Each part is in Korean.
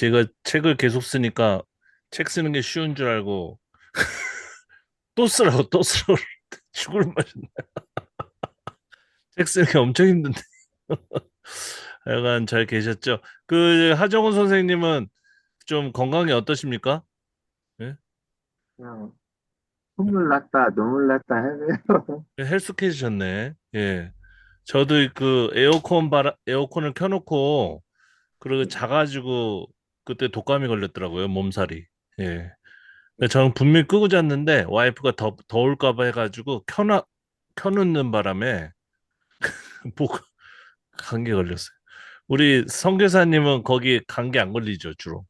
제가 책을 계속 쓰니까 책 쓰는 게 쉬운 줄 알고 또 쓰라고 또 쓰라고 죽을 맛이네. 책 쓰는 게 엄청 힘든데. 하여간 잘 계셨죠? 그 하정우 선생님은 좀 건강이 어떠십니까? 예? 그냥 콧물 났다, 눈물 났다 해서요. 헬스케이셨네. 예. 저도 그 에어컨을 켜놓고 그리고 자가지고 그때 독감이 걸렸더라고요. 몸살이. 예. 근데 저는 분명히 끄고 잤는데 와이프가 더울까 봐 해가지고 켜놓는 바람에 목 감기 걸렸어요. 우리 선교사님은 거기 감기 안 걸리죠, 주로.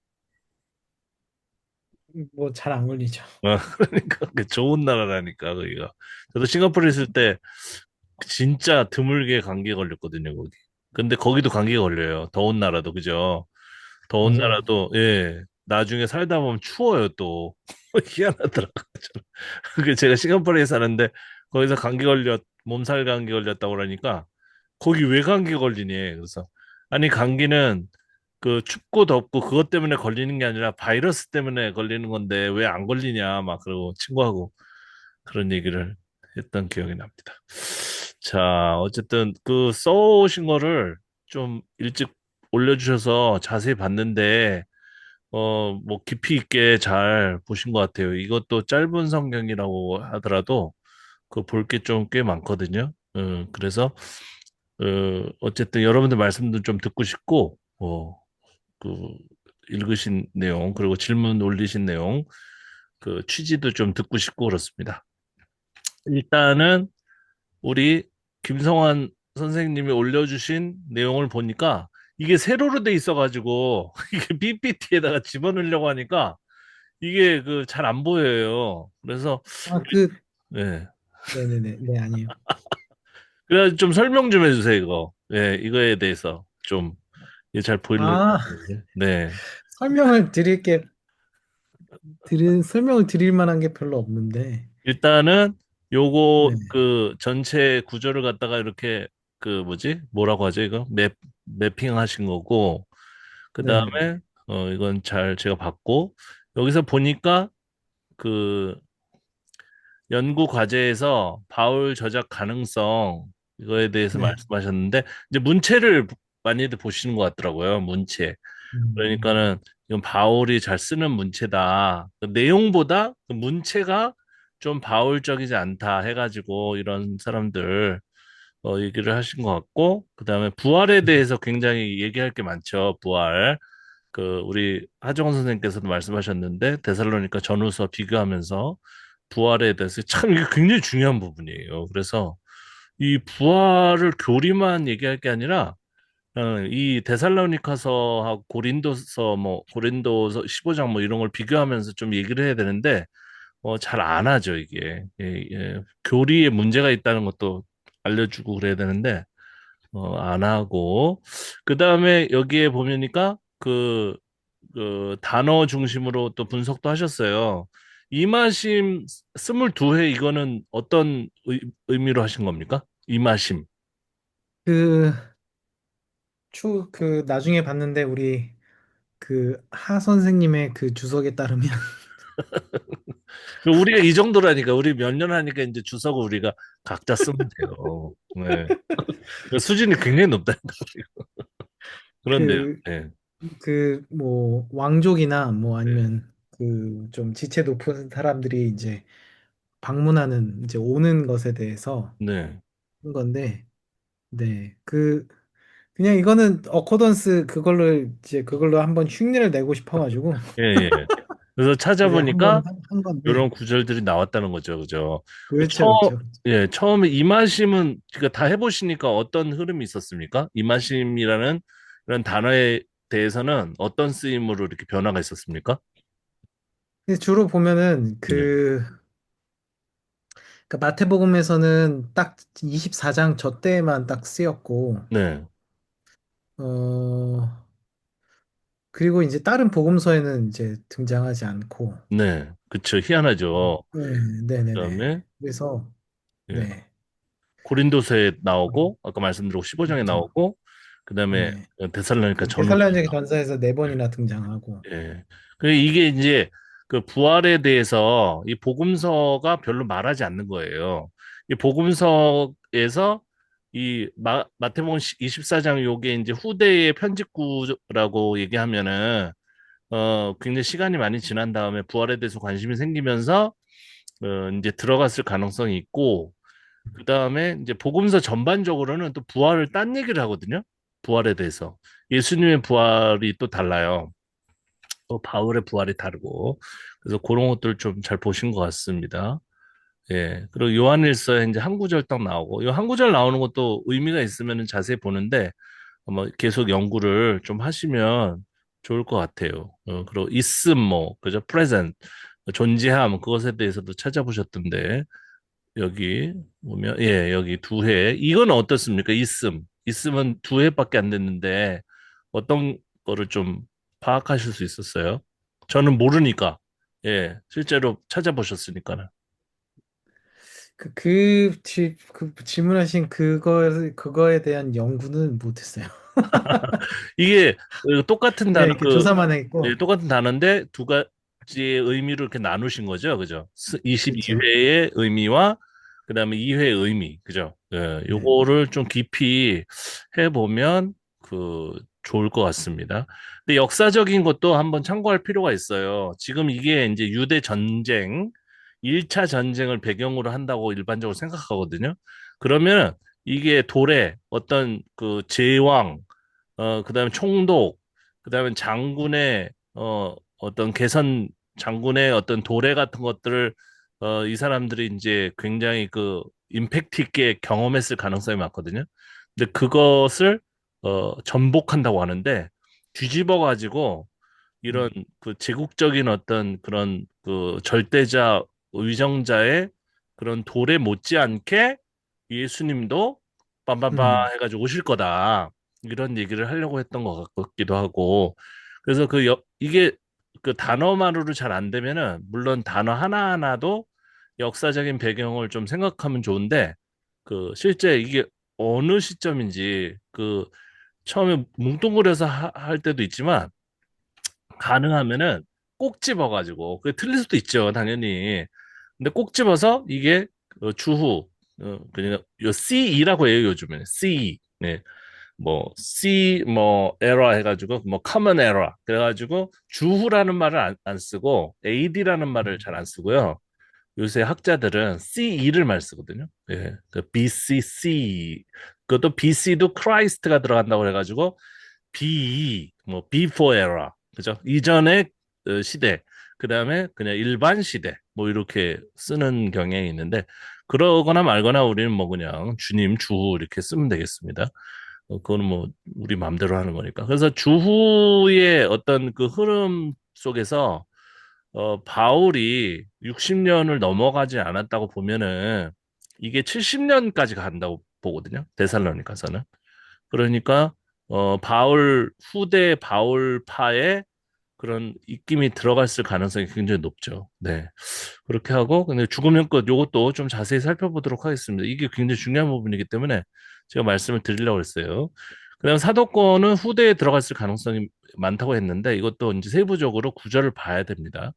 뭐 잘 안 걸리죠. 그러니까 그 좋은 나라라니까 거기가. 저도 싱가포르에 있을 때 진짜 드물게 감기에 걸렸거든요, 거기. 근데 거기도 감기가 걸려요. 더운 나라도 그죠? 더운 맞아요. 나라도 예. 나중에 살다 보면 추워요, 또. 희한하더라고요. 그게 제가 싱가포르에 사는데 거기서 몸살 감기 걸렸다고 그러니까 거기 왜 감기 걸리니? 그래서 아니 감기는 그 춥고 덥고 그것 때문에 걸리는 게 아니라 바이러스 때문에 걸리는 건데 왜 안 걸리냐 막 그러고 친구하고 그런 얘기를 했던 기억이 납니다. 자, 어쨌든 그 써오신 거를 좀 일찍 올려주셔서 자세히 봤는데 뭐 깊이 있게 잘 보신 것 같아요. 이것도 짧은 성경이라고 하더라도 그 볼 게 좀 꽤 많거든요. 그래서 어쨌든 여러분들 말씀도 좀 듣고 싶고 그 읽으신 내용 그리고 질문 올리신 내용 그 취지도 좀 듣고 싶고 그렇습니다. 일단은 우리 김성환 선생님이 올려주신 내용을 보니까 이게 세로로 돼 있어가지고 이게 PPT에다가 집어넣으려고 하니까 이게 그 잘 안 보여요. 그래서 아, 그, 네. 네네네. 네, 아니에요. 그래서 좀 설명 좀 해주세요, 이거. 네, 이거에 대해서 좀 이게 잘 보일지 아, 모르겠는데. 네. 설명을 드릴 게, 설명을 드릴 만한 게 별로 없는데, 일단은 요거 네, 그 전체 구조를 갖다가 이렇게 그 뭐지? 뭐라고 하죠, 이거? 매핑 하신 거고 네네네. 그다음에 이건 잘 제가 봤고 여기서 보니까 그 연구 과제에서 바울 저작 가능성 이거에 대해서 네. 말씀하셨는데 이제 문체를 많이들 보시는 것 같더라고요. 문체. 음, 그러니까는 이건 바울이 잘 쓰는 문체다. 그 내용보다 그 문체가 좀 바울적이지 않다 해가지고 이런 사람들 얘기를 하신 것 같고 그다음에 부활에 대해서 굉장히 얘기할 게 많죠. 부활. 그 우리 하정원 선생님께서도 말씀하셨는데 데살로니가 전후서 비교하면서 부활에 대해서 참 이게 굉장히 중요한 부분이에요. 그래서 이 부활을 교리만 얘기할 게 아니라 이 데살로니가서하고 고린도서 15장 뭐 이런 걸 비교하면서 좀 얘기를 해야 되는데 잘 안 하죠 이게 교리에 문제가 있다는 것도 알려주고 그래야 되는데 안 하고 그 다음에 여기에 보니까 그 단어 중심으로 또 분석도 하셨어요. 이마심 22회 이거는 어떤 의미로 하신 겁니까? 이마심. 그, 나중에 봤는데, 우리, 하 선생님의 그 주석에 따르면, 우리가 이 정도라니까 우리 몇 년 하니까 이제 주석을 우리가 각자 쓰면 돼요. 네. 그 수준이 굉장히 높다니까. 그런데요. 그, 네. 뭐, 왕족이나, 뭐, 네. 아니면, 좀 지체 높은 사람들이 이제 방문하는, 이제 오는 것에 대해서 네. 한 건데, 네. 그냥 이거는 어코던스 그걸로 한번 흉내를 내고 싶어가지고, 예, 예. 그래서 이제 찾아보니까 한번 한 건데, 이런 구절들이 나왔다는 거죠. 그죠? 그렇죠, 그렇죠. 처음에 이마심은 그러니까 다 해보시니까 어떤 흐름이 있었습니까? 이마심이라는 이런 단어에 대해서는 어떤 쓰임으로 이렇게 변화가 있었습니까? 근데 주로 보면은 네. 마태복음에서는 딱 24장 저 때만 딱 쓰였고, 네. 어, 그리고 이제 다른 복음서에는 이제 등장하지 않고, 네. 그쵸. 희한하죠. 네, 네네네. 그다음에 그래서, 예. 네. 고린도서에 나오고 아까 말씀드린 15장에 그렇죠. 나오고 그다음에 네. 데살로니가 전후까지 데살로니가 나오고. 전서에서 네 번이나 등장하고. 예. 그 이게 이제 그 부활에 대해서 이 복음서가 별로 말하지 않는 거예요. 이 복음서에서 이 마태복음 24장 요게 이제 후대의 편집구라고 얘기하면은 굉장히 시간이 많이 지난 다음에 부활에 대해서 관심이 생기면서 이제 들어갔을 가능성이 있고 그다음에 이제 복음서 전반적으로는 또 부활을 딴 얘기를 하거든요. 부활에 대해서. 예수님의 부활이 또 달라요. 또 바울의 부활이 다르고 그래서 그런 것들 좀 잘 보신 것 같습니다. 예. 그리고 요한일서에 이제 한 구절 딱 나오고 이 한 구절 나오는 것도 의미가 있으면 자세히 보는데 뭐 계속 연구를 좀 하시면 좋을 것 같아요. 그리고 있음 뭐 그죠? present 존재함 그것에 대해서도 찾아보셨던데 여기 보면 예 여기 두 해 이건 어떻습니까? 있음은 두 해밖에 안 됐는데 어떤 거를 좀 파악하실 수 있었어요? 저는 모르니까 예 실제로 찾아보셨으니까는 그 질문하신 그거에 대한 연구는 못했어요. 이게 똑같은 그냥 단어 이렇게 조사만 했고. 똑같은 단어인데 두 가지의 의미로 이렇게 나누신 거죠, 그죠? 그렇죠. 22회의 의미와 그다음에 2회의 의미, 그죠? 예, 네. 요거를 좀 깊이 해보면 좋을 것 같습니다. 근데 역사적인 것도 한번 참고할 필요가 있어요. 지금 이게 이제 유대 전쟁, 1차 전쟁을 배경으로 한다고 일반적으로 생각하거든요. 그러면 이게 돌에 어떤 그 제왕 그다음에 총독, 그다음에 장군의 어떤 개선 장군의 어떤 도래 같은 것들을 이 사람들이 이제 굉장히 그 임팩트 있게 경험했을 가능성이 많거든요. 근데 그것을 전복한다고 하는데 뒤집어 가지고 이런 음, 그 제국적인 어떤 그런 그 절대자 위정자의 그런 도래 못지않게 예수님도 빰빰빰 음, 해가지고 오실 거다. 이런 얘기를 하려고 했던 것 같기도 하고. 그래서 이게 그 단어만으로 잘 안 되면은 물론 단어 하나하나도 역사적인 배경을 좀 생각하면 좋은데 그 실제 이게 어느 시점인지 그 처음에 뭉뚱그려서 할 때도 있지만 가능하면은 꼭 집어가지고 그게 틀릴 수도 있죠 당연히 근데 꼭 집어서 이게 주후 그냥 요 CE라고 해요 요즘에는 CE 네. 뭐 C 뭐 에러 해가지고 뭐 common error 그래가지고 주후라는 말을 안 쓰고 AD라는 말을 잘 안 쓰고요 요새 학자들은 CE를 말 쓰거든요 예, 그 BCC 그것도 BC도 크라이스트가 들어간다고 해가지고 BE, 뭐 before era, 그죠? 이전의 시대, 그 다음에 그냥 일반 시대, 뭐 이렇게 쓰는 경향이 있는데 그러거나 말거나 우리는 뭐 그냥 주님, 주후 이렇게 쓰면 되겠습니다. 그거는 뭐 우리 마음대로 하는 거니까. 그래서 주후의 어떤 그 흐름 속에서 바울이 60년을 넘어가지 않았다고 보면은 이게 70년까지 간다고 보거든요. 데살로니가서는. 그러니까 후대 바울파의 그런 입김이 들어갔을 가능성이 굉장히 높죠. 네. 그렇게 하고 근데 죽으면 끝 요것도 좀 자세히 살펴보도록 하겠습니다. 이게 굉장히 중요한 부분이기 때문에 제가 말씀을 드리려고 했어요. 그다음 사도권은 후대에 들어갔을 가능성이 많다고 했는데 이것도 이제 세부적으로 구절을 봐야 됩니다.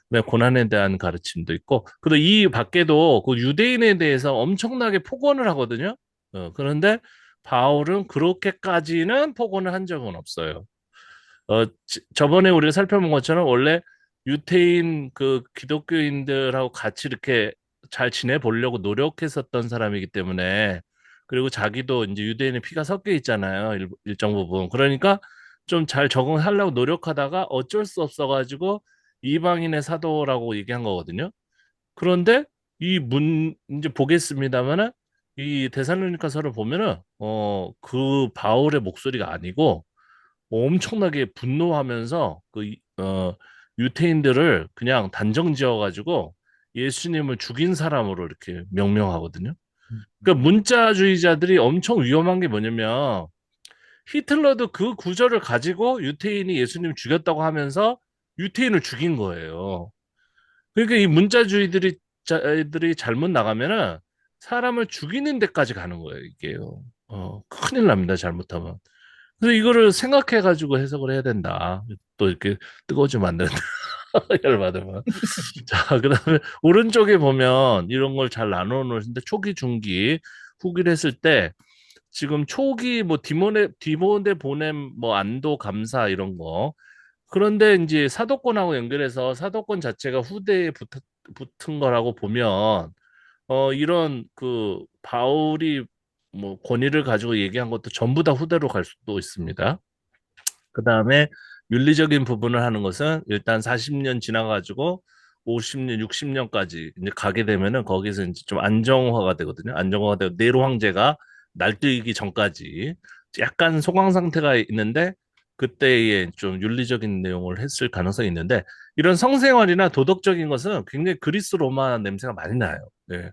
그다음에 고난에 대한 가르침도 있고 그리고 이 밖에도 그 유대인에 대해서 엄청나게 폭언을 하거든요. 그런데 바울은 그렇게까지는 폭언을 한 적은 없어요. 저번에 우리가 살펴본 것처럼 원래 유태인 그 기독교인들하고 같이 이렇게 잘 지내보려고 노력했었던 사람이기 때문에 그리고 자기도 이제 유대인의 피가 섞여 있잖아요. 일정 부분. 그러니까 좀 잘 적응하려고 노력하다가 어쩔 수 없어가지고 이방인의 사도라고 얘기한 거거든요. 그런데 이제 보겠습니다만은 이 데살로니가서를 보면은 그 바울의 목소리가 아니고 엄청나게 분노하면서 유태인들을 그냥 단정 지어가지고 예수님을 죽인 사람으로 이렇게 명명하거든요. 그러니까 문자주의자들이 엄청 위험한 게 뭐냐면 히틀러도 그 구절을 가지고 유태인이 예수님 죽였다고 하면서 유태인을 죽인 거예요. 그러니까 이 문자주의들이 잘못 나가면은 사람을 죽이는 데까지 가는 거예요, 이게요. 큰일 납니다. 잘못하면. 그래서 이거를 생각해가지고 해석을 해야 된다. 또 이렇게 뜨거워지면 안 된다. 열받으면. 자, 그다음에 오른쪽에 보면 이런 걸 잘 나눠 놓으신데 초기, 중기, 후기를 했을 때 지금 초기 뭐 디모데 보냄 뭐 안도 감사 이런 거. 그런데 이제 사도권하고 연결해서 사도권 자체가 후대에 붙은 거라고 보면 이런 그 바울이 뭐 권위를 가지고 얘기한 것도 전부 다 후대로 갈 수도 있습니다. 그 다음에 윤리적인 부분을 하는 것은 일단 40년 지나가지고 50년, 60년까지 이제 가게 되면은 거기서 이제 좀 안정화가 되거든요. 안정화가 되고 네로 황제가 날뛰기 전까지 약간 소강 상태가 있는데 그때에 좀 윤리적인 내용을 했을 가능성이 있는데 이런 성생활이나 도덕적인 것은 굉장히 그리스 로마 냄새가 많이 나요. 네.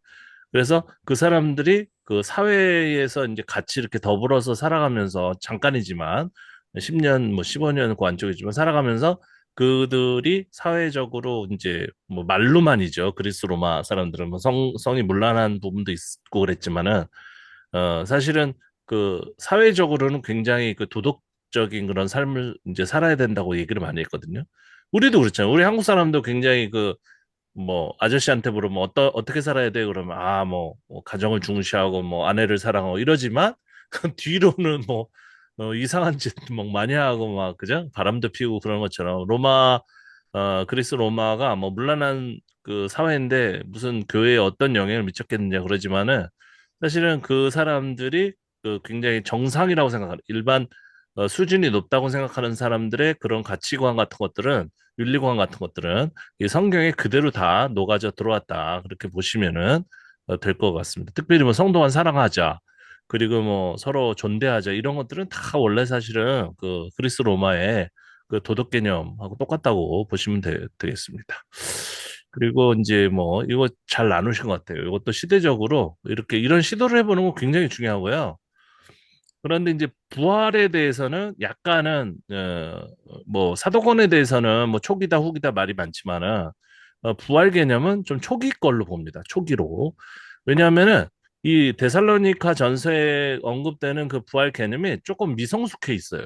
그래서 그 사람들이 그 사회에서 이제 같이 이렇게 더불어서 살아가면서 잠깐이지만 10년, 뭐 15년 그 안쪽이지만 살아가면서 그들이 사회적으로 이제 뭐 말로만이죠. 그리스 로마 사람들은 뭐 성이 문란한 부분도 있고 그랬지만은 사실은 그 사회적으로는 굉장히 그 도덕적인 그런 삶을 이제 살아야 된다고 얘기를 많이 했거든요. 우리도 그렇잖아요. 우리 한국 사람도 굉장히 그 뭐 아저씨한테 물으면 어떻게 살아야 돼? 그러면 뭐 가정을 중시하고 뭐 아내를 사랑하고 이러지만 뒤로는 뭐 이상한 짓 막 많이 하고 막 그죠? 바람도 피우고 그런 것처럼 그리스 로마가 뭐 문란한 그 사회인데 무슨 교회에 어떤 영향을 미쳤겠느냐 그러지만은 사실은 그 사람들이 그 굉장히 정상이라고 생각하는 일반 수준이 높다고 생각하는 사람들의 그런 가치관 같은 것들은 윤리관 같은 것들은 이 성경에 그대로 다 녹아져 들어왔다. 그렇게 보시면은 될 것 같습니다. 특별히 뭐 성도간 사랑하자. 그리고 뭐 서로 존대하자. 이런 것들은 다 원래 사실은 그 그리스 로마의 그 도덕 개념하고 똑같다고 보시면 되겠습니다. 그리고 이제 뭐 이거 잘 나누신 것 같아요. 이것도 시대적으로 이렇게 이런 시도를 해보는 거 굉장히 중요하고요. 그런데 이제 부활에 대해서는 약간은 뭐 사도권에 대해서는 뭐 초기다 후기다 말이 많지만은 부활 개념은 좀 초기 걸로 봅니다. 초기로. 왜냐하면은 이 데살로니가 전서에 언급되는 그 부활 개념이 조금 미성숙해 있어요.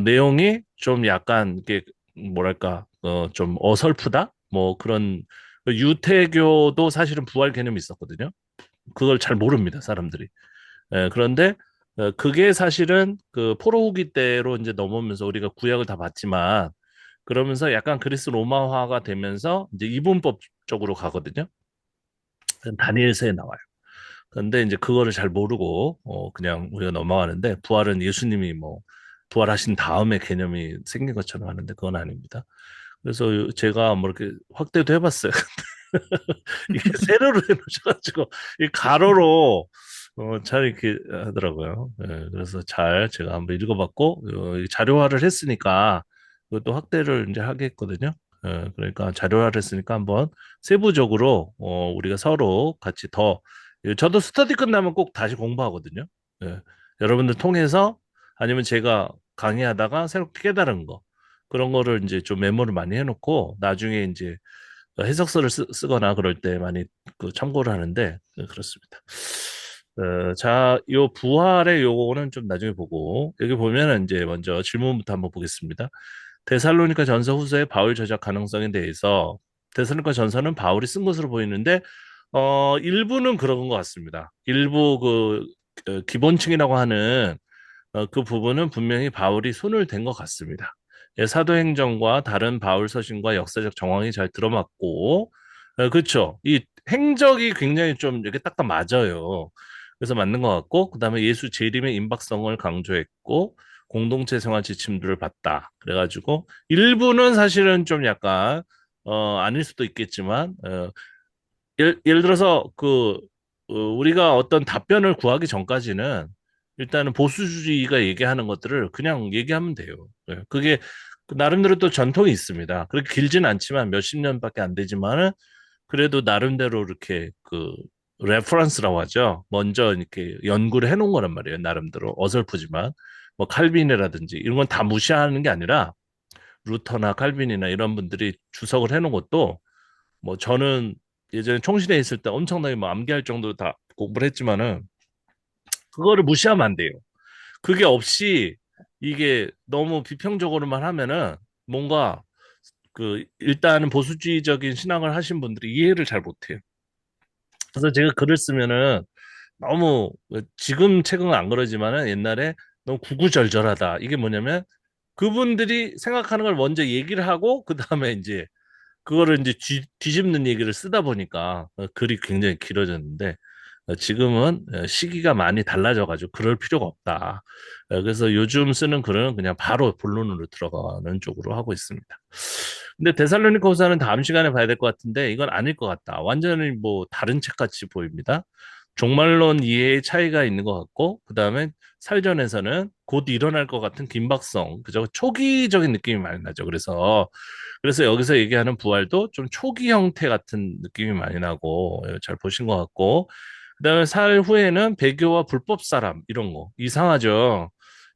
내용이 좀 약간 이게 뭐랄까 좀 어설프다 뭐 그런 유태교도 사실은 부활 개념이 있었거든요. 그걸 잘 모릅니다 사람들이. 그런데 그게 사실은 그 포로 후기 때로 이제 넘어오면서 우리가 구약을 다 봤지만 그러면서 약간 그리스 로마화가 되면서 이제 이분법 쪽으로 가거든요. 다니엘서에 나와요. 그런데 이제 그거를 잘 모르고 그냥 우리가 넘어가는데 부활은 예수님이 뭐 부활하신 다음에 개념이 생긴 것처럼 하는데 그건 아닙니다. 그래서 제가 뭐 이렇게 확대도 해봤어요. 이게 세로로 해놓으셔가지고 이 가로로 잘 이렇게 하더라고요. 예, 그래서 잘 제가 한번 읽어봤고 이 자료화를 했으니까 그것도 확대를 이제 하겠거든요. 그러니까 자료화를 했으니까 한번 세부적으로 우리가 서로 같이 더 저도 스터디 끝나면 꼭 다시 공부하거든요. 예, 여러분들 통해서 아니면 제가 강의하다가 새롭게 깨달은 거 그런 거를 이제 좀 메모를 많이 해놓고 나중에 이제 해석서를 쓰거나 그럴 때 많이 그 참고를 하는데 그렇습니다. 자, 요 부활의 요거는 좀 나중에 보고 여기 보면은 이제 먼저 질문부터 한번 보겠습니다. 데살로니가 전서 후서의 바울 저작 가능성에 대해서 데살로니가 전서는 바울이 쓴 것으로 보이는데 일부는 그런 것 같습니다. 일부 기본층이라고 하는 그 부분은 분명히 바울이 손을 댄 것 같습니다. 예, 사도행전과 다른 바울 서신과 역사적 정황이 잘 들어맞고, 그렇죠. 이 행적이 굉장히 좀 이렇게 딱딱 맞아요. 그래서 맞는 것 같고, 그 다음에 예수 재림의 임박성을 강조했고, 공동체 생활 지침들을 봤다. 그래가지고, 일부는 사실은 좀 약간, 아닐 수도 있겠지만, 예를 들어서 우리가 어떤 답변을 구하기 전까지는 일단은 보수주의가 얘기하는 것들을 그냥 얘기하면 돼요. 그게 나름대로 또 전통이 있습니다. 그렇게 길진 않지만 몇십 년밖에 안 되지만은 그래도 나름대로 이렇게 레퍼런스라고 하죠. 먼저 이렇게 연구를 해놓은 거란 말이에요. 나름대로 어설프지만 뭐 칼빈이라든지 이런 건 다 무시하는 게 아니라 루터나 칼빈이나 이런 분들이 주석을 해놓은 것도 뭐 저는 예전에 총신에 있을 때 엄청나게 뭐 암기할 정도로 다 공부를 했지만은 그거를 무시하면 안 돼요. 그게 없이 이게 너무 비평적으로만 하면은 뭔가 그 일단은 보수주의적인 신앙을 하신 분들이 이해를 잘 못해요. 그래서 제가 글을 쓰면은 너무 지금 최근은 안 그러지만은 옛날에 너무 구구절절하다. 이게 뭐냐면 그분들이 생각하는 걸 먼저 얘기를 하고 그 다음에 이제 그거를 이제 뒤집는 얘기를 쓰다 보니까 글이 굉장히 길어졌는데 지금은 시기가 많이 달라져가지고 그럴 필요가 없다. 그래서 요즘 쓰는 글은 그냥 바로 본론으로 들어가는 쪽으로 하고 있습니다. 근데 데살로니가후서는 다음 시간에 봐야 될 것 같은데 이건 아닐 것 같다. 완전히 뭐 다른 책 같이 보입니다. 종말론 이해의 차이가 있는 것 같고 그다음에 살전에서는 곧 일어날 것 같은 긴박성, 그죠? 초기적인 느낌이 많이 나죠. 그래서 여기서 얘기하는 부활도 좀 초기 형태 같은 느낌이 많이 나고 잘 보신 것 같고 그다음에 살 후에는 배교와 불법 사람 이런 거 이상하죠.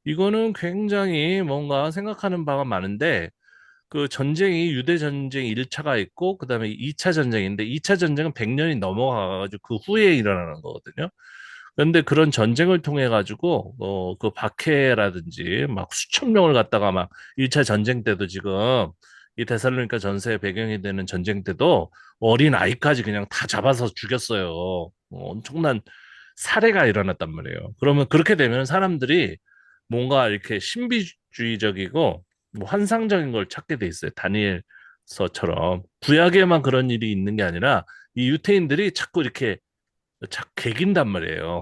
이거는 굉장히 뭔가 생각하는 바가 많은데 그 전쟁이 유대 전쟁 1차가 있고 그다음에 2차 전쟁인데 2차 전쟁은 100년이 넘어가가지고 그 후에 일어나는 거거든요. 그런데 그런 전쟁을 통해 가지고 그 박해라든지 막 수천 명을 갖다가 막 1차 전쟁 때도 지금 이 데살로니가 전세의 배경이 되는 전쟁 때도 어린 아이까지 그냥 다 잡아서 죽였어요. 엄청난 살해가 일어났단 말이에요. 그러면 그렇게 되면 사람들이 뭔가 이렇게 신비주의적이고 뭐 환상적인 걸 찾게 돼 있어요. 다니엘서처럼 구약에만 그런 일이 있는 게 아니라 이 유태인들이 자꾸 이렇게 개긴단 말이에요.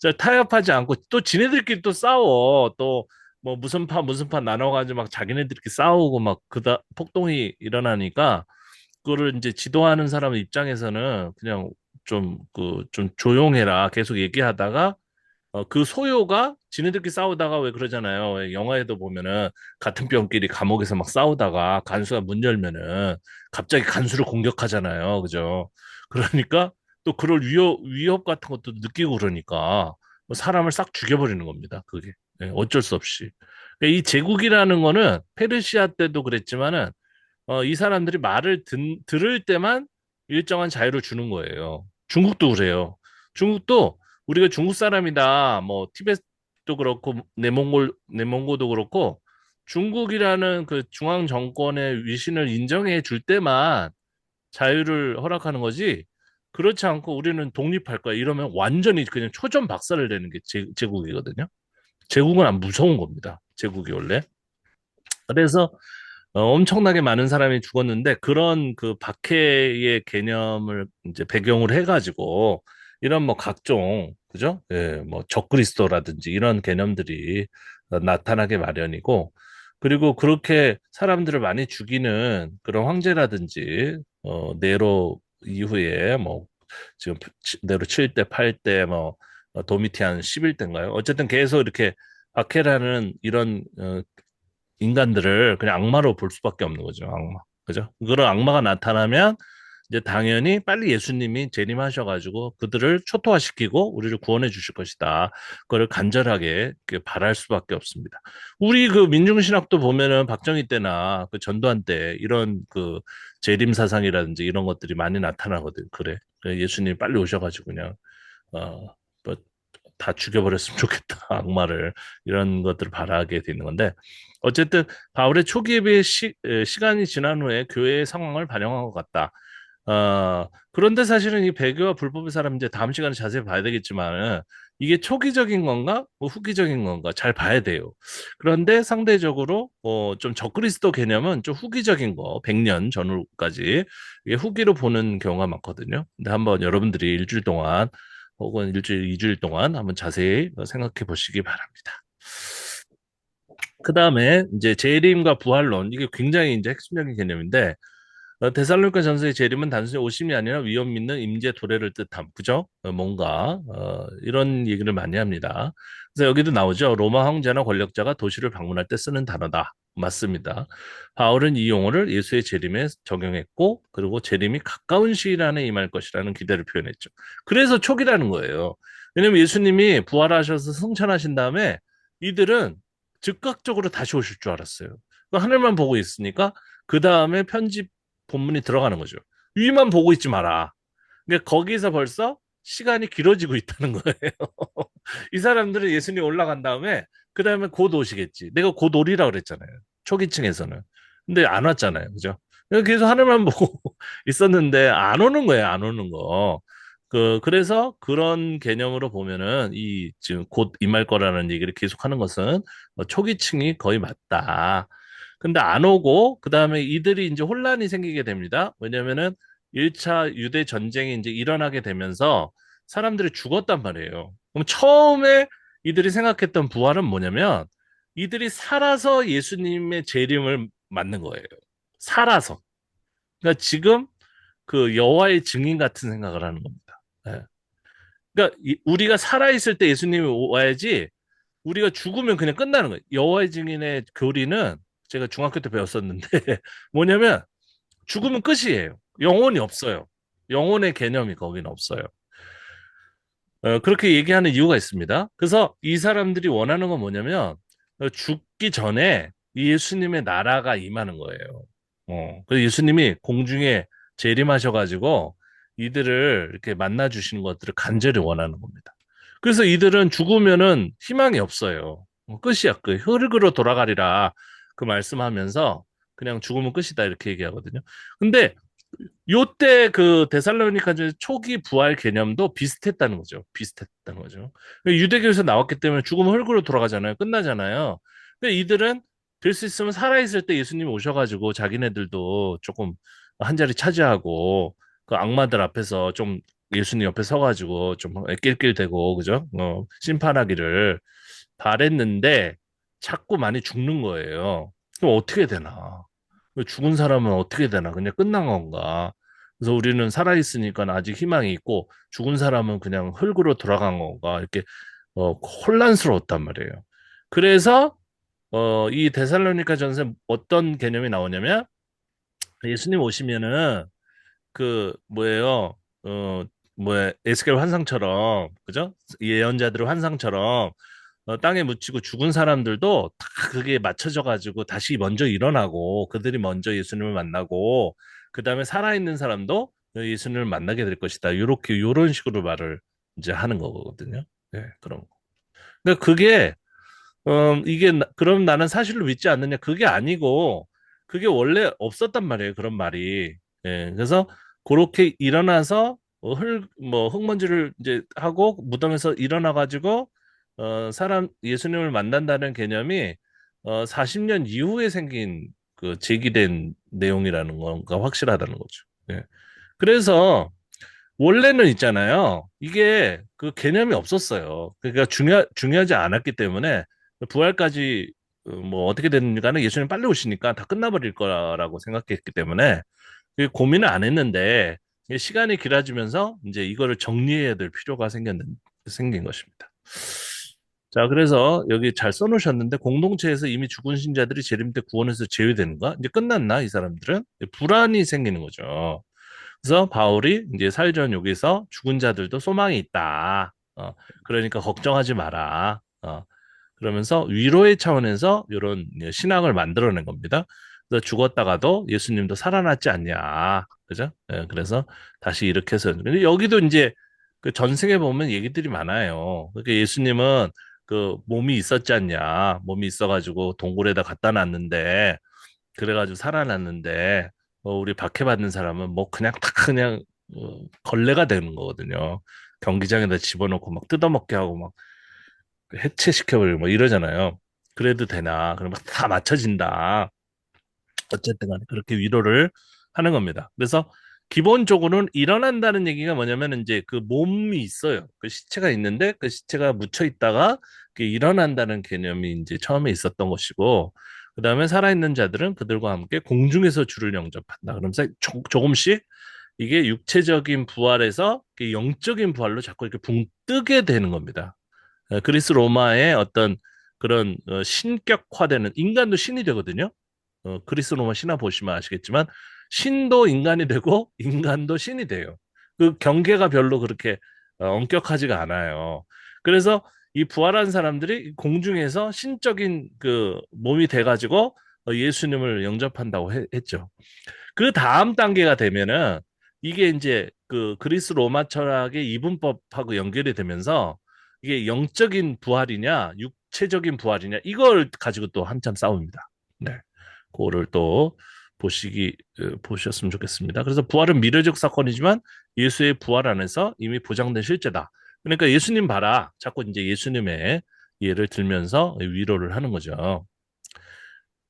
저 타협하지 않고 또 지네들끼리 또 싸워. 또 뭐 무슨 파 나눠가지고 막 자기네들끼리 싸우고 막 그다 폭동이 일어나니까 그거를 이제 지도하는 사람 입장에서는 그냥 좀 조용해라 계속 얘기하다가 그 소요가 지네들끼리 싸우다가 왜 그러잖아요. 왜 영화에도 보면은 같은 병끼리 감옥에서 막 싸우다가 간수가 문 열면은 갑자기 간수를 공격하잖아요. 그죠? 그러니까 또 그럴 위협 같은 것도 느끼고 그러니까 뭐 사람을 싹 죽여버리는 겁니다. 그게. 예, 어쩔 수 없이. 그러니까 이 제국이라는 거는 페르시아 때도 그랬지만은 이 사람들이 말을 들을 때만 일정한 자유를 주는 거예요. 중국도 그래요. 중국도 우리가 중국 사람이다, 뭐 티베트도 그렇고 내몽고도 그렇고 중국이라는 그 중앙 정권의 위신을 인정해 줄 때만 자유를 허락하는 거지. 그렇지 않고 우리는 독립할 거야. 이러면 완전히 그냥 초전 박살을 내는 게 제국이거든요. 제국은 안 무서운 겁니다. 제국이 원래. 그래서 엄청나게 많은 사람이 죽었는데 그런 그 박해의 개념을 이제 배경으로 해가지고 이런 뭐 각종 그죠? 예, 뭐 적그리스도라든지 이런 개념들이 나타나게 마련이고 그리고 그렇게 사람들을 많이 죽이는 그런 황제라든지 네로 이후에 뭐 지금 네로 7대, 8대 뭐 도미티안 11대인가요? 어쨌든 계속 이렇게 박해라는 이런 인간들을 그냥 악마로 볼 수밖에 없는 거죠. 악마. 그죠? 그런 악마가 나타나면 이제 당연히 빨리 예수님이 재림하셔가지고 그들을 초토화시키고 우리를 구원해 주실 것이다. 그걸 간절하게 바랄 수밖에 없습니다. 우리 그 민중신학도 보면은 박정희 때나 그 전두환 때 이런 그 재림 사상이라든지 이런 것들이 많이 나타나거든. 그래. 예수님 빨리 오셔가지고 그냥 뭐 다 죽여버렸으면 좋겠다. 악마를 이런 것들을 바라게 되는 건데 어쨌든 바울의 초기에 비해 시간이 지난 후에 교회의 상황을 반영한 것 같다. 그런데 사실은 이 배교와 불법의 사람 이제 다음 시간에 자세히 봐야 되겠지만 이게 초기적인 건가, 뭐 후기적인 건가 잘 봐야 돼요. 그런데 상대적으로 좀 적그리스도 개념은 좀 후기적인 거, 100년 전후까지 이게 후기로 보는 경우가 많거든요. 근데 한번 여러분들이 일주일 동안 혹은 일주일, 2주일 동안 한번 자세히 생각해 보시기 바랍니다. 그 다음에 이제 재림과 부활론 이게 굉장히 이제 핵심적인 개념인데 데살로니가 전서의 재림은 단순히 오심이 아니라 위험 있는 임재 도래를 뜻함. 그죠? 뭔가 이런 얘기를 많이 합니다. 그래서 여기도 나오죠. 로마 황제나 권력자가 도시를 방문할 때 쓰는 단어다. 맞습니다. 바울은 이 용어를 예수의 재림에 적용했고 그리고 재림이 가까운 시일 안에 임할 것이라는 기대를 표현했죠. 그래서 초기라는 거예요. 왜냐면 예수님이 부활하셔서 승천하신 다음에 이들은 즉각적으로 다시 오실 줄 알았어요. 하늘만 보고 있으니까 그 다음에 편집 본문이 들어가는 거죠. 위만 보고 있지 마라. 그러니까 거기서 벌써 시간이 길어지고 있다는 거예요. 이 사람들은 예수님 올라간 다음에 그 다음에 곧 오시겠지. 내가 곧 오리라 그랬잖아요. 초기층에서는. 근데 안 왔잖아요. 그죠? 계속 하늘만 보고 있었는데 안 오는 거예요. 안 오는 거. 그래서 그런 개념으로 보면은 지금 곧 임할 거라는 얘기를 계속 하는 것은 초기층이 거의 맞다. 근데 안 오고 그다음에 이들이 이제 혼란이 생기게 됩니다. 왜냐면은 1차 유대 전쟁이 이제 일어나게 되면서 사람들이 죽었단 말이에요. 그럼 처음에 이들이 생각했던 부활은 뭐냐면 이들이 살아서 예수님의 재림을 맞는 거예요. 살아서. 그러니까 지금 그 여호와의 증인 같은 생각을 하는 겁니다. 예. 그러니까 우리가 살아있을 때 예수님이 와야지 우리가 죽으면 그냥 끝나는 거예요. 여호와의 증인의 교리는 제가 중학교 때 배웠었는데 뭐냐면 죽으면 끝이에요. 영혼이 없어요. 영혼의 개념이 거기는 없어요. 그렇게 얘기하는 이유가 있습니다. 그래서 이 사람들이 원하는 건 뭐냐면 죽기 전에 이 예수님의 나라가 임하는 거예요. 그래서 예수님이 공중에 재림하셔가지고 이들을 이렇게 만나 주시는 것들을 간절히 원하는 겁니다. 그래서 이들은 죽으면은 희망이 없어요. 끝이야, 끝. 흙으로 돌아가리라 그 말씀하면서 그냥 죽으면 끝이다 이렇게 얘기하거든요. 근데 요때 그 데살로니가전 초기 부활 개념도 비슷했다는 거죠. 비슷했다는 거죠. 유대교에서 나왔기 때문에 죽으면 흙으로 돌아가잖아요. 끝나잖아요. 근데 이들은 될 수 있으면 살아있을 때 예수님이 오셔가지고 자기네들도 조금 한 자리 차지하고 그 악마들 앞에서 좀 예수님 옆에 서가지고 좀 낄낄대고 그죠? 심판하기를 바랬는데 자꾸 많이 죽는 거예요. 그럼 어떻게 되나? 죽은 사람은 어떻게 되나? 그냥 끝난 건가? 그래서 우리는 살아있으니까 아직 희망이 있고 죽은 사람은 그냥 흙으로 돌아간 건가? 이렇게 혼란스러웠단 말이에요. 그래서 이 데살로니가 전서 어떤 개념이 나오냐면 예수님 오시면은 그 뭐예요? 어 뭐야 에스겔 환상처럼 그죠? 예언자들의 환상처럼 땅에 묻히고 죽은 사람들도 다 그게 맞춰져 가지고 다시 먼저 일어나고 그들이 먼저 예수님을 만나고 그 다음에 살아있는 사람도 예수님을 만나게 될 것이다. 요런 식으로 말을 이제 하는 거거든요. 네, 그런 거. 그러니까 그게 그럼 나는 사실로 믿지 않느냐? 그게 아니고, 그게 원래 없었단 말이에요. 그런 말이. 예, 그래서 그렇게 일어나서 흙먼지를 이제 하고 무덤에서 일어나가지고 예수님을 만난다는 개념이 40년 이후에 생긴 그 제기된 내용이라는 건가 확실하다는 거죠. 예. 그래서 원래는 있잖아요. 이게 그 개념이 없었어요. 그러니까 중요하지 않았기 때문에 부활까지 뭐 어떻게 됐는가는 예수님 빨리 오시니까 다 끝나버릴 거라고 생각했기 때문에 그 고민을 안 했는데 이게 시간이 길어지면서 이제 이거를 정리해야 될 필요가 생긴 것입니다. 자, 그래서 여기 잘 써놓으셨는데 공동체에서 이미 죽은 신자들이 재림 때 구원에서 제외되는가? 이제 끝났나? 이 사람들은 불안이 생기는 거죠. 그래서 바울이 이제 사회전 여기서 죽은 자들도 소망이 있다. 그러니까 걱정하지 마라. 그러면서 위로의 차원에서 이런 신앙을 만들어낸 겁니다. 그래서 죽었다가도 예수님도 살아났지 않냐. 그죠? 예, 그래서 다시 이렇게 해서. 근데 여기도 이제 그 전생에 보면 얘기들이 많아요. 그러니까 예수님은 그 몸이 있었지 않냐. 몸이 있어가지고 동굴에다 갖다 놨는데, 그래가지고 살아났는데, 우리 박해받는 사람은 뭐 그냥 다 그냥 걸레가 되는 거거든요. 경기장에다 집어넣고 막 뜯어먹게 하고 막 해체시켜버리고 뭐 이러잖아요. 그래도 되나? 그러면 다 맞춰진다. 어쨌든 간에 그렇게 위로를 하는 겁니다. 그래서 기본적으로는 일어난다는 얘기가 뭐냐면 이제 그 몸이 있어요. 그 시체가 있는데 그 시체가 묻혀 있다가 일어난다는 개념이 이제 처음에 있었던 것이고 그다음에 살아있는 자들은 그들과 함께 공중에서 주를 영접한다. 그러면서 조금씩 이게 육체적인 부활에서 영적인 부활로 자꾸 이렇게 붕 뜨게 되는 겁니다. 그리스 로마의 어떤 그런 신격화되는 인간도 신이 되거든요. 그리스 로마 신화 보시면 아시겠지만 신도 인간이 되고 인간도 신이 돼요. 그 경계가 별로 그렇게 엄격하지가 않아요. 그래서 이 부활한 사람들이 공중에서 신적인 그 몸이 돼가지고 예수님을 영접한다고 했죠. 그 다음 단계가 되면은 이게 이제 그 그리스 로마 철학의 이분법하고 연결이 되면서 이게 영적인 부활이냐, 육체적인 부활이냐, 이걸 가지고 또 한참 싸웁니다. 네. 그거를 또 보셨으면 좋겠습니다. 그래서 부활은 미래적 사건이지만 예수의 부활 안에서 이미 보장된 실제다. 그러니까 예수님 봐라. 자꾸 이제 예수님의 예를 들면서 위로를 하는 거죠.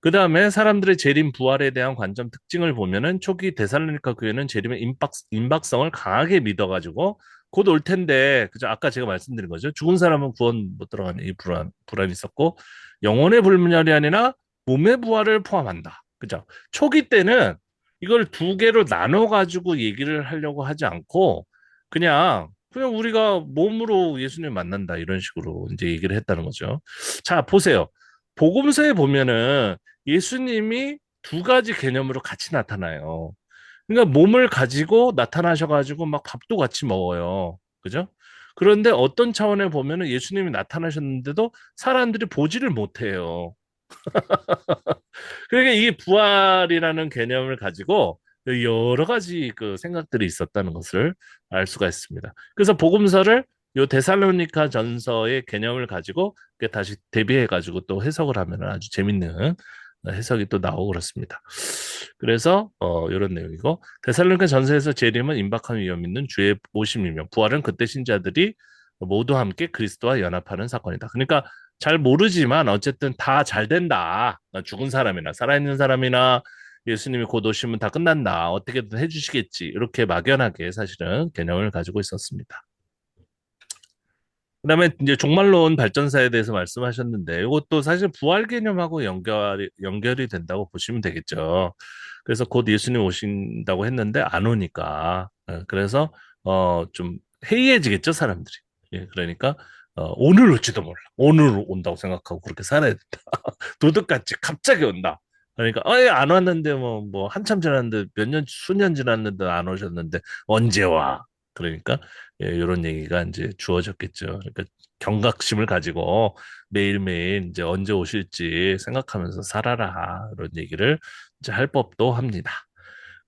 그 다음에 사람들의 재림 부활에 대한 관점 특징을 보면은 초기 데살로니가 교회는 재림의 임박성을 강하게 믿어가지고 곧 올 텐데, 그죠? 아까 제가 말씀드린 거죠. 죽은 사람은 구원 못 들어가는 이 불안이 있었고, 영혼의 불멸이 아니라 몸의 부활을 포함한다. 그죠? 초기 때는 이걸 두 개로 나눠가지고 얘기를 하려고 하지 않고, 그냥 우리가 몸으로 예수님 만난다. 이런 식으로 이제 얘기를 했다는 거죠. 자, 보세요. 복음서에 보면은 예수님이 두 가지 개념으로 같이 나타나요. 그러니까 몸을 가지고 나타나셔가지고 막 밥도 같이 먹어요. 그죠? 그런데 어떤 차원에 보면은 예수님이 나타나셨는데도 사람들이 보지를 못해요. 그러니까 이 부활이라는 개념을 가지고 여러 가지 그 생각들이 있었다는 것을 알 수가 있습니다. 그래서 복음서를 요 데살로니가 전서의 개념을 가지고 다시 대비해 가지고 또 해석을 하면 아주 재밌는 해석이 또 나오고 그렇습니다. 그래서 이런 내용이고 데살로니가 전서에서 재림은 임박한 위험 있는 주의 오심이며 부활은 그때 신자들이 모두 함께 그리스도와 연합하는 사건이다. 그러니까 잘 모르지만 어쨌든 다 잘 된다. 죽은 사람이나 살아있는 사람이나 예수님이 곧 오시면 다 끝난다. 어떻게든 해주시겠지. 이렇게 막연하게 사실은 개념을 가지고 있었습니다. 그다음에 이제 종말론 발전사에 대해서 말씀하셨는데 이것도 사실 부활 개념하고 연결이 된다고 보시면 되겠죠. 그래서 곧 예수님 오신다고 했는데 안 오니까 그래서 좀 해이해지겠죠 사람들이. 예, 그러니까 오늘 올지도 몰라. 오늘 온다고 생각하고 그렇게 살아야 된다. 도둑같이 갑자기 온다. 그러니까 안 왔는데 뭐 한참 지났는데 몇 년 수년 지났는데 안 오셨는데 언제 와? 그러니까 예, 이런 얘기가 이제 주어졌겠죠. 그러니까 경각심을 가지고 매일매일 이제 언제 오실지 생각하면서 살아라. 이런 얘기를 이제 할 법도 합니다.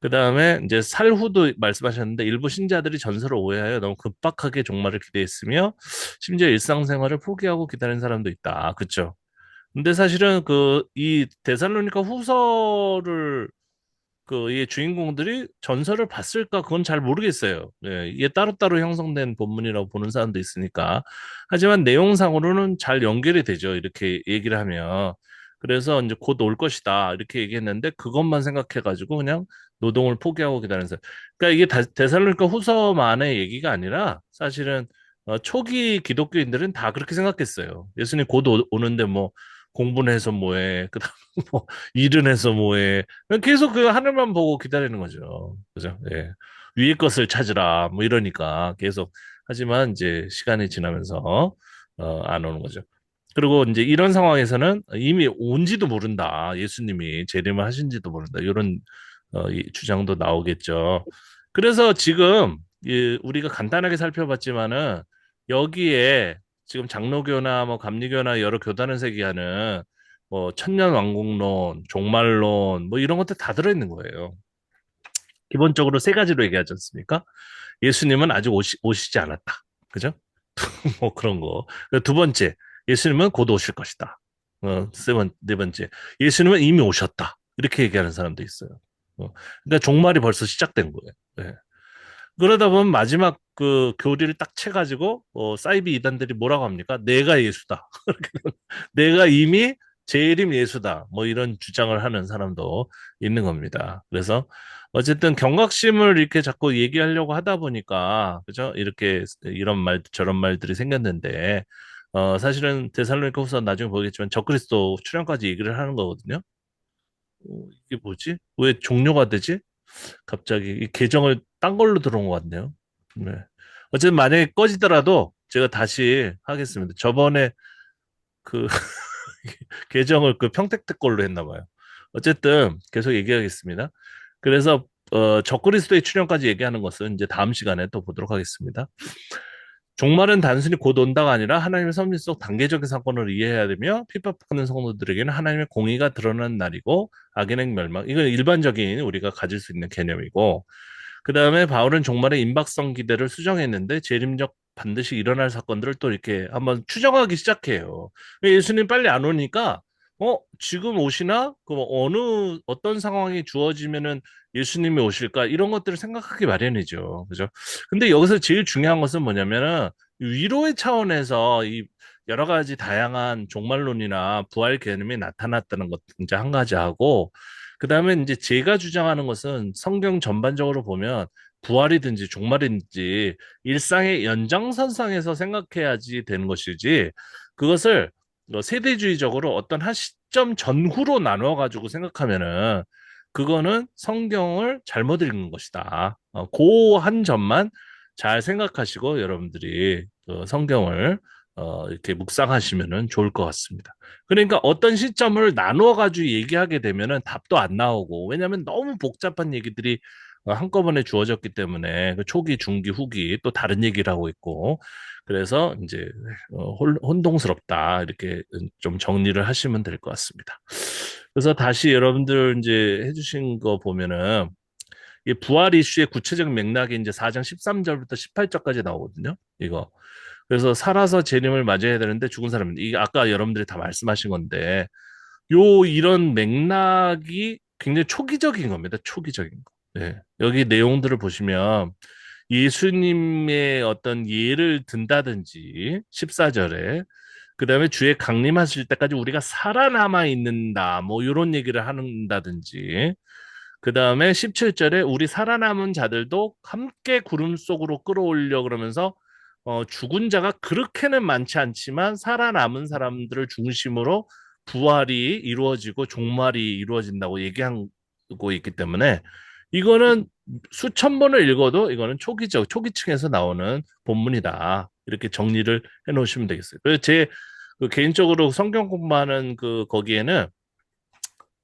그 다음에 이제 살후도 말씀하셨는데 일부 신자들이 전설을 오해하여 너무 급박하게 종말을 기대했으며 심지어 일상생활을 포기하고 기다리는 사람도 있다. 그쵸? 근데 사실은 이 데살로니가 후서를 이 주인공들이 전설을 봤을까? 그건 잘 모르겠어요. 예, 이게 따로따로 형성된 본문이라고 보는 사람도 있으니까. 하지만 내용상으로는 잘 연결이 되죠. 이렇게 얘기를 하면. 그래서 이제 곧 올 것이다. 이렇게 얘기했는데 그것만 생각해가지고 그냥 노동을 포기하고 기다리는 사람. 그러니까 이게 데살로니가 후서만의 얘기가 아니라 사실은 초기 기독교인들은 다 그렇게 생각했어요. 예수님 곧 오는데 뭐 공부는 해서 뭐해. 그다음 뭐 일은 해서 뭐해. 그냥 계속 그 하늘만 보고 기다리는 거죠. 그죠? 예. 위의 것을 찾으라. 뭐 이러니까 계속. 하지만 이제 시간이 지나면서 안 오는 거죠. 그리고 이제 이런 상황에서는 이미 온지도 모른다. 예수님이 재림을 하신지도 모른다. 이런 이 주장도 나오겠죠. 그래서 지금 우리가 간단하게 살펴봤지만은 여기에 지금 장로교나 뭐 감리교나 여러 교단을 세계하는 뭐 천년왕국론, 종말론 뭐 이런 것들 다 들어있는 거예요. 기본적으로 세 가지로 얘기하지 않습니까? 예수님은 아직 오시지 않았다. 그죠? 뭐 그런 거. 두 번째, 예수님은 곧 오실 것이다. 네 번째, 예수님은 이미 오셨다. 이렇게 얘기하는 사람도 있어요. 그러니까 종말이 벌써 시작된 거예요. 예. 그러다 보면 마지막 그 교리를 딱 채가지고 사이비 이단들이 뭐라고 합니까? 내가 예수다. 내가 이미 재림 예수다. 뭐 이런 주장을 하는 사람도 있는 겁니다. 그래서 어쨌든 경각심을 이렇게 자꾸 얘기하려고 하다 보니까 그죠? 이렇게 이런 말 저런 말들이 생겼는데 사실은 데살로니가후서 나중에 보겠지만 적그리스도 출현까지 얘기를 하는 거거든요. 이게 뭐지? 왜 종료가 되지? 갑자기 이 계정을 딴 걸로 들어온 것 같네요. 네. 어쨌든 만약에 꺼지더라도 제가 다시 하겠습니다. 저번에 그 계정을 그 평택 걸로 했나 봐요. 어쨌든 계속 얘기하겠습니다. 그래서 적그리스도의 출현까지 얘기하는 것은 이제 다음 시간에 또 보도록 하겠습니다. 종말은 단순히 곧 온다가 아니라 하나님의 섭리 속 단계적인 사건을 이해해야 되며 핍박받는 성도들에게는 하나님의 공의가 드러나는 날이고 악인의 멸망. 이건 일반적인 우리가 가질 수 있는 개념이고 그 다음에 바울은 종말의 임박성 기대를 수정했는데 재림적 반드시 일어날 사건들을 또 이렇게 한번 추정하기 시작해요. 예수님 빨리 안 오니까 지금 오시나? 어느 어떤 상황이 주어지면은 예수님이 오실까? 이런 것들을 생각하기 마련이죠. 그죠? 근데 여기서 제일 중요한 것은 뭐냐면은 위로의 차원에서 이 여러 가지 다양한 종말론이나 부활 개념이 나타났다는 것 이제 한 가지 하고 그다음에 이제 제가 주장하는 것은 성경 전반적으로 보면 부활이든지 종말이든지 일상의 연장선상에서 생각해야지 되는 것이지 그것을 세대주의적으로 어떤 한 시점 전후로 나눠 가지고 생각하면은 그거는 성경을 잘못 읽은 것이다. 그 한 점만 잘 생각하시고 여러분들이 성경을 이렇게 묵상하시면은 좋을 것 같습니다. 그러니까 어떤 시점을 나누어 가지고 얘기하게 되면은 답도 안 나오고 왜냐하면 너무 복잡한 얘기들이 한꺼번에 주어졌기 때문에 그 초기, 중기, 후기 또 다른 얘기를 하고 있고 그래서 이제 혼동스럽다 이렇게 좀 정리를 하시면 될 것 같습니다. 그래서 다시 여러분들 이제 해주신 거 보면은 이 부활 이슈의 구체적 맥락이 이제 4장 13절부터 18절까지 나오거든요. 이거. 그래서 살아서 재림을 맞이해야 되는데 죽은 사람은 이게 아까 여러분들이 다 말씀하신 건데 이런 맥락이 굉장히 초기적인 겁니다. 초기적인 거. 네. 여기 내용들을 보시면 예수님의 어떤 예를 든다든지 14절에 그다음에 주의 강림하실 때까지 우리가 살아남아 있는다. 뭐 이런 얘기를 한다든지 그다음에 17절에 우리 살아남은 자들도 함께 구름 속으로 끌어올려 그러면서 죽은 자가 그렇게는 많지 않지만 살아남은 사람들을 중심으로 부활이 이루어지고 종말이 이루어진다고 얘기하고 있기 때문에 이거는 수천 번을 읽어도 이거는 초기층에서 나오는 본문이다. 이렇게 정리를 해 놓으시면 되겠어요. 그래서 그 개인적으로 성경 공부하는 거기에는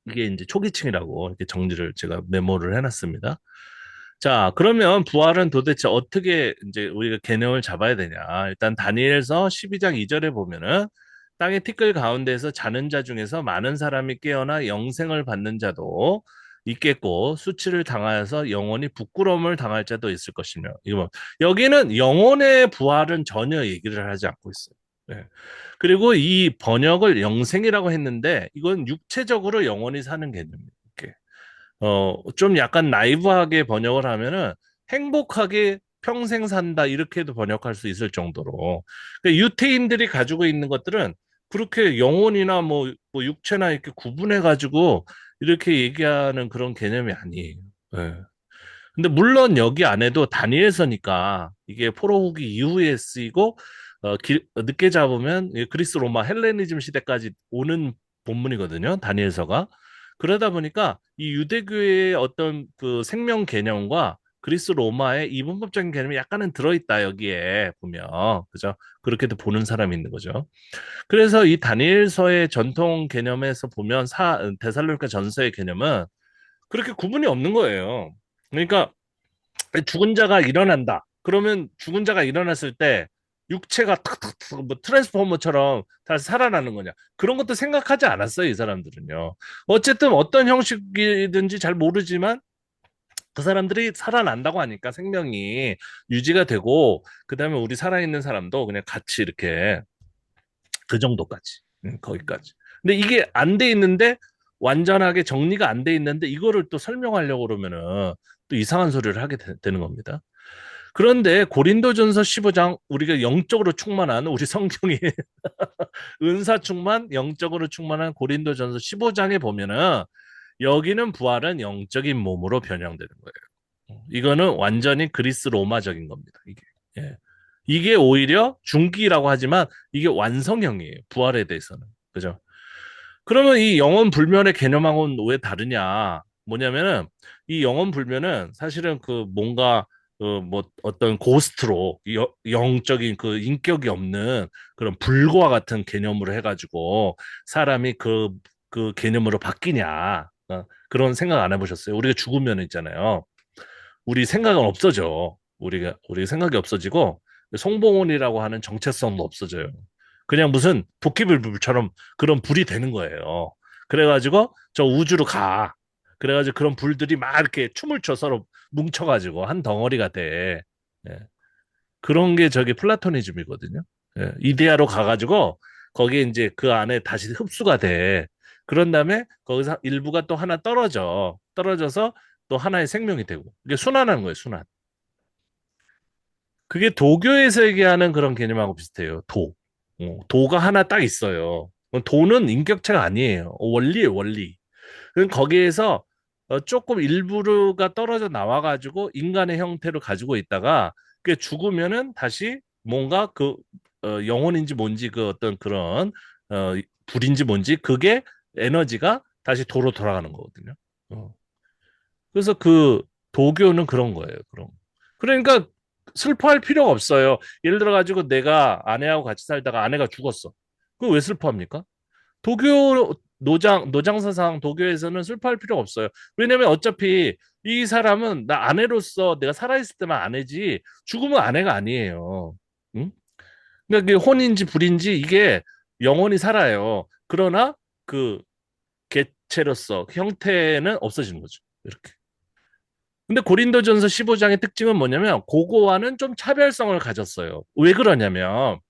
이게 이제 초기층이라고 이렇게 정리를 제가 메모를 해놨습니다. 자, 그러면 부활은 도대체 어떻게 이제 우리가 개념을 잡아야 되냐? 일단 다니엘서 12장 2절에 보면은 땅의 티끌 가운데에서 자는 자 중에서 많은 사람이 깨어나 영생을 받는 자도 있겠고 수치를 당하여서 영원히 부끄러움을 당할 자도 있을 것이며 이거 여기는 영혼의 부활은 전혀 얘기를 하지 않고 있어요. 네. 그리고 이 번역을 영생이라고 했는데 이건 육체적으로 영원히 사는 개념이에요. 이렇게. 좀 약간 나이브하게 번역을 하면은 행복하게 평생 산다 이렇게도 번역할 수 있을 정도로 그러니까 유태인들이 가지고 있는 것들은 그렇게 영혼이나 뭐 육체나 이렇게 구분해 가지고 이렇게 얘기하는 그런 개념이 아니에요. 예. 근데 물론 여기 안에도 다니엘서니까 이게 포로 후기 이후에 쓰이고 늦게 잡으면 그리스 로마 헬레니즘 시대까지 오는 본문이거든요. 다니엘서가. 그러다 보니까 이 유대교의 어떤 그 생명 개념과 그리스 로마의 이분법적인 개념이 약간은 들어있다 여기에 보면 그죠? 그렇게도 보는 사람이 있는 거죠. 그래서 이 다니엘서의 전통 개념에서 보면 데살로니가 전서의 개념은 그렇게 구분이 없는 거예요. 그러니까 죽은 자가 일어난다. 그러면 죽은 자가 일어났을 때 육체가 탁탁탁 뭐 트랜스포머처럼 다시 살아나는 거냐. 그런 것도 생각하지 않았어요, 이 사람들은요. 어쨌든 어떤 형식이든지 잘 모르지만 그 사람들이 살아난다고 하니까 생명이 유지가 되고 그다음에 우리 살아있는 사람도 그냥 같이 이렇게 그 정도까지. 거기까지. 근데 이게 안 돼 있는데 완전하게 정리가 안 돼 있는데 이거를 또 설명하려고 그러면은 또 이상한 소리를 하게 되는 겁니다. 그런데 고린도전서 15장 우리가 영적으로 충만한 우리 성경이 은사 충만, 영적으로 충만한 고린도전서 15장에 보면은 여기는 부활은 영적인 몸으로 변형되는 거예요. 이거는 완전히 그리스 로마적인 겁니다. 이게. 예. 이게 오히려 중기라고 하지만 이게 완성형이에요. 부활에 대해서는. 그죠? 그러면 이 영원 불면의 개념하고는 왜 다르냐? 뭐냐면은 이 영원 불면은 사실은 그 뭔가 그 뭐 어떤 고스트로 영적인 그 인격이 없는 그런 불과 같은 개념으로 해가지고 사람이 그 개념으로 바뀌냐? 그런 생각 안 해보셨어요? 우리가 죽으면 있잖아요. 우리 생각은 없어져. 우리 생각이 없어지고 송봉원이라고 하는 정체성도 없어져요. 그냥 무슨 도끼불불처럼 그런 불이 되는 거예요. 그래가지고 저 우주로 가. 그래가지고 그런 불들이 막 이렇게 춤을 춰 서로 뭉쳐가지고 한 덩어리가 돼. 예. 그런 게 저기 플라토니즘이거든요. 예. 이데아로 가가지고 거기에 이제 그 안에 다시 흡수가 돼. 그런 다음에 거기서 일부가 또 하나 떨어져. 떨어져서 또 하나의 생명이 되고. 이게 순환하는 거예요, 순환. 그게 도교에서 얘기하는 그런 개념하고 비슷해요. 도. 도가 하나 딱 있어요. 도는 인격체가 아니에요. 원리예요, 원리. 그럼 거기에서 조금 일부가 떨어져 나와가지고 인간의 형태를 가지고 있다가 그게 죽으면은 다시 뭔가 그 영혼인지 뭔지 그 어떤 그런 어, 불인지 뭔지 그게 에너지가 다시 도로 돌아가는 거거든요. 어. 그래서 그 도교는 그런 거예요. 그런. 그러니까 슬퍼할 필요가 없어요. 예를 들어 가지고 내가 아내하고 같이 살다가 아내가 죽었어. 그거 왜 슬퍼합니까? 도교 노장사상 도교에서는 슬퍼할 필요가 없어요. 왜냐면 어차피 이 사람은 나 아내로서 내가 살아있을 때만 아내지 죽으면 아내가 아니에요. 응? 그러니까 이게 혼인지 불인지 이게 영원히 살아요. 그러나 그 개체로서 형태는 없어지는 거죠. 이렇게. 근데 고린도전서 15장의 특징은 뭐냐면 그거와는 좀 차별성을 가졌어요. 왜 그러냐면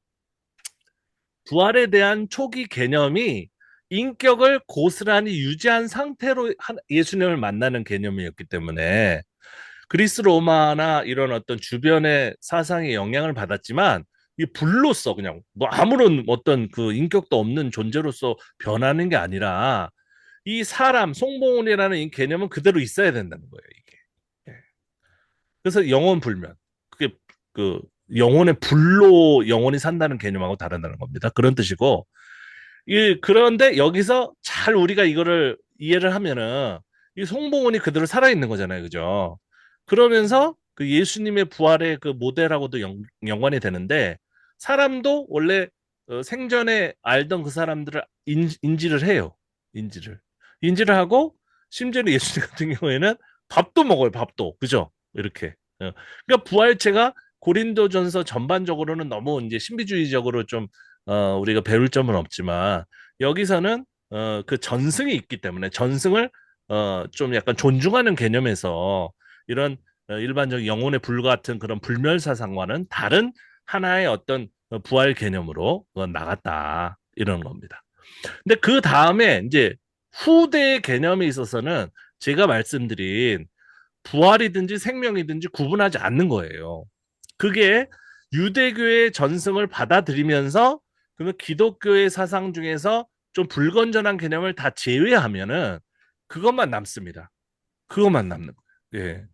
부활에 대한 초기 개념이 인격을 고스란히 유지한 상태로 예수님을 만나는 개념이었기 때문에 그리스 로마나 이런 어떤 주변의 사상의 영향을 받았지만 이 불로서 그냥 뭐 아무런 어떤 그 인격도 없는 존재로서 변하는 게 아니라 이 사람 송봉헌이라는 이 개념은 그대로 있어야 된다는 거예요, 이게. 예. 그래서 영혼 불면 그게 그 영혼의 불로 영혼이 산다는 개념하고 다르다는 겁니다. 그런 뜻이고 그런데 여기서 잘 우리가 이거를 이해를 하면은 이 송봉헌이 그대로 살아있는 거잖아요. 그죠? 그러면서 그 예수님의 부활의 그 모델하고도 연관이 되는데 사람도 원래 생전에 알던 그 사람들을 인지를 해요. 인지를. 인지를 하고 심지어는 예수님 같은 경우에는 밥도 먹어요. 밥도. 그죠? 이렇게. 그러니까 부활체가 고린도전서 전반적으로는 너무 이제 신비주의적으로 좀 우리가 배울 점은 없지만 여기서는 그 전승이 있기 때문에 전승을 좀 약간 존중하는 개념에서 이런 일반적 영혼의 불 같은 그런 불멸 사상과는 다른 하나의 어떤 부활 개념으로 나갔다 이런 겁니다. 근데 그 다음에 이제 후대의 개념에 있어서는 제가 말씀드린 부활이든지 생명이든지 구분하지 않는 거예요. 그게 유대교의 전승을 받아들이면서 그러면 기독교의 사상 중에서 좀 불건전한 개념을 다 제외하면은 그것만 남습니다. 그것만 남는 거예요. 예.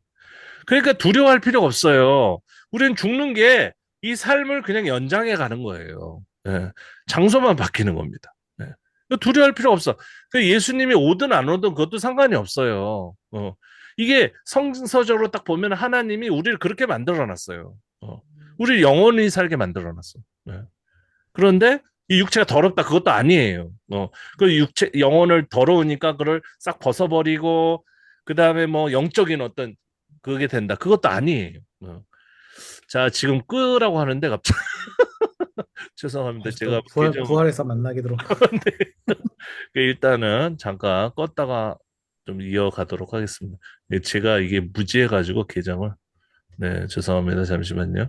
그러니까 두려워할 필요가 없어요. 우리는 죽는 게 이 삶을 그냥 연장해 가는 거예요. 예. 장소만 바뀌는 겁니다. 예. 두려워할 필요 없어. 예수님이 오든 안 오든 그것도 상관이 없어요. 이게 성서적으로 딱 보면 하나님이 우리를 그렇게 만들어 놨어요. 우리를 영원히 살게 만들어 놨어. 예. 그런데 이 육체가 더럽다 그것도 아니에요. 그 육체 영혼을 더러우니까 그걸 싹 벗어버리고 그 다음에 뭐 영적인 어떤 그게 된다 그것도 아니에요. 자 지금 끄라고 하는데 갑자기 죄송합니다. 다시 제가 또 계정 부활해서 만나기로. 일단은 잠깐 껐다가 좀 이어가도록 하겠습니다. 제가 이게 무지해가지고 계정을 네 죄송합니다. 잠시만요.